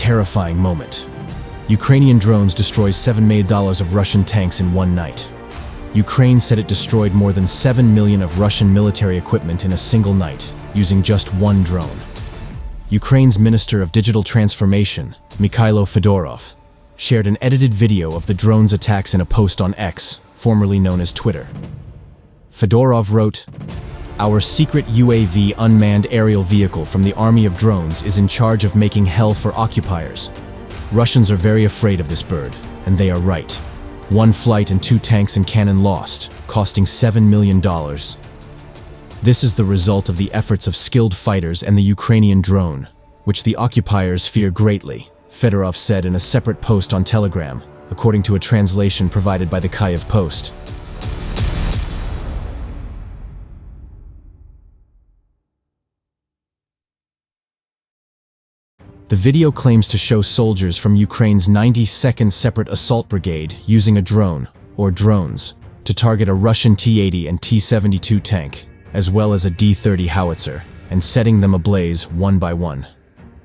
terrifying moment. Ukrainian drones destroy $7 million of Russian tanks in one night. Ukraine said it destroyed more than 7 million of Russian military equipment in a single night, using just one drone. Ukraine's Minister of Digital Transformation, Mikhailo Fedorov, shared an edited video of the drone's attacks in a post on X, formerly known as Twitter. Fedorov wrote, "Our secret UAV unmanned aerial vehicle from the army of drones is in charge of making hell for occupiers. Russians are very afraid of this bird, and they are right. One flight and 2 tanks and cannon lost, costing $7 million. This is the result of the efforts of skilled fighters and the Ukrainian drone, which the occupiers fear greatly," Fedorov said in a separate post on Telegram, according to a translation provided by the Kyiv Post. The video claims to show soldiers from Ukraine's 92nd Separate Assault Brigade using a drone, or drones, to target a Russian T-80 and T-72 tank, as well as a D-30 howitzer, and setting them ablaze one by one.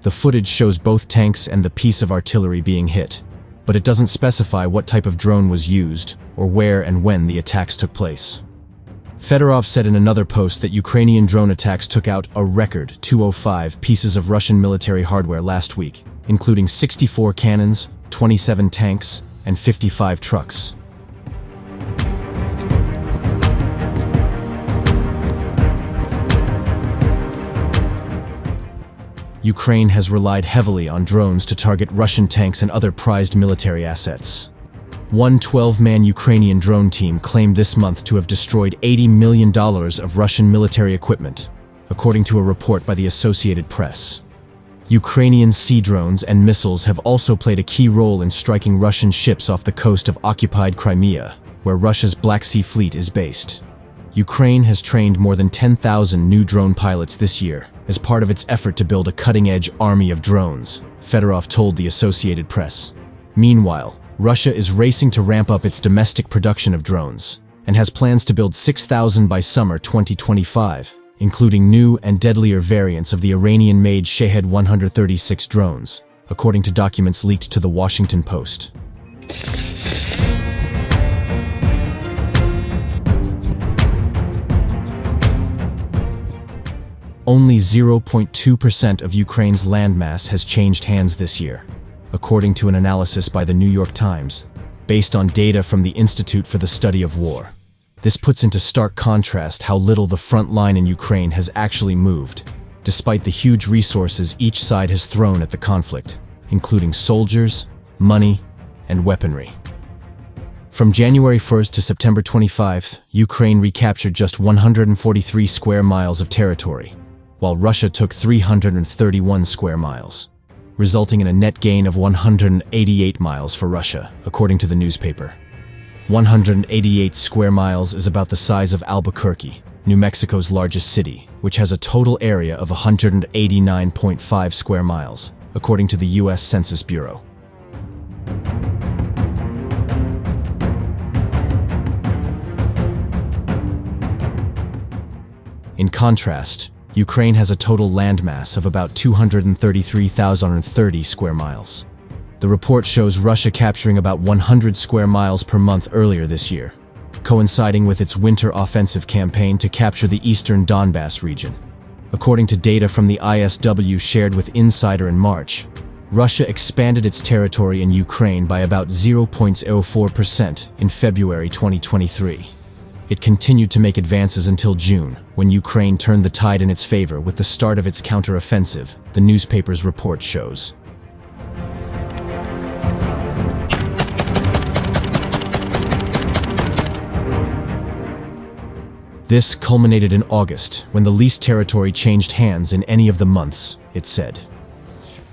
The footage shows both tanks and the piece of artillery being hit, but it doesn't specify what type of drone was used, or where and when the attacks took place. Fedorov said in another post that Ukrainian drone attacks took out a record 205 pieces of Russian military hardware last week, including 64 cannons, 27 tanks, and 55 trucks. Ukraine has relied heavily on drones to target Russian tanks and other prized military assets. One 12-man Ukrainian drone team claimed this month to have destroyed $80 million of Russian military equipment, according to a report by the Associated Press. Ukrainian sea drones and missiles have also played a key role in striking Russian ships off the coast of occupied Crimea, where Russia's Black Sea Fleet is based. Ukraine has trained more than 10,000 new drone pilots this year, as part of its effort to build a cutting-edge army of drones, Fedorov told the Associated Press. Meanwhile, Russia is racing to ramp up its domestic production of drones, and has plans to build 6,000 by summer 2025, including new and deadlier variants of the Iranian-made Shahed 136 drones, according to documents leaked to the Washington Post. Only 0.2% of Ukraine's landmass has changed hands this year, according to an analysis by the New York Times, based on data from the Institute for the Study of War. This puts into stark contrast how little the front line in Ukraine has actually moved, despite the huge resources each side has thrown at the conflict, including soldiers, money, and weaponry. From January 1st to September 25th, Ukraine recaptured just 143 square miles of territory, while Russia took 331 square miles, resulting in a net gain of 188 miles for Russia, according to the newspaper. 188 square miles is about the size of Albuquerque, New Mexico's largest city, which has a total area of 189.5 square miles, according to the U.S. Census Bureau. In contrast, Ukraine has a total landmass of about 233,030 square miles. The report shows Russia capturing about 100 square miles per month earlier this year, coinciding with its winter offensive campaign to capture the eastern Donbass region. According to data from the ISW shared with Insider in March, Russia expanded its territory in Ukraine by about 0.04% in February 2023. It continued to make advances until June, when Ukraine turned the tide in its favor with the start of its counteroffensive, the newspaper's report shows. This culminated in August, when the least territory changed hands in any of the months, it said.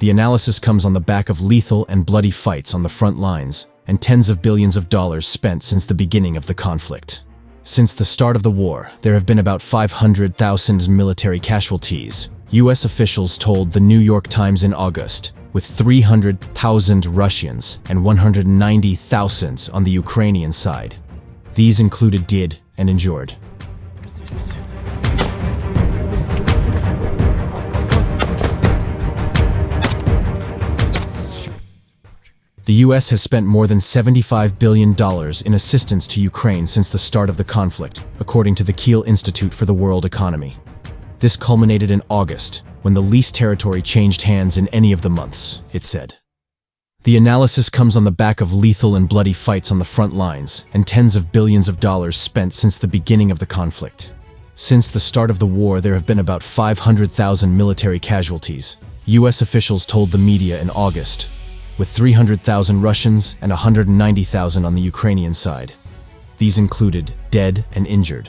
The analysis comes on the back of lethal and bloody fights on the front lines, and tens of billions of dollars spent since the beginning of the conflict. Since the start of the war, there have been about 500,000 military casualties, U.S. officials told the New York Times in August, with 300,000 Russians and 190,000 on the Ukrainian side. These included dead and injured. The US has spent more than $75 billion in assistance to Ukraine since the start of the conflict, according to the Kiel Institute for the World Economy. This culminated in August, when the least territory changed hands in any of the months, it said. The analysis comes on the back of lethal and bloody fights on the front lines and tens of billions of dollars spent since the beginning of the conflict. Since the start of the war, there have been about 500,000 military casualties, US officials told the media in August, with 300,000 Russians and 190,000 on the Ukrainian side. These included dead and injured.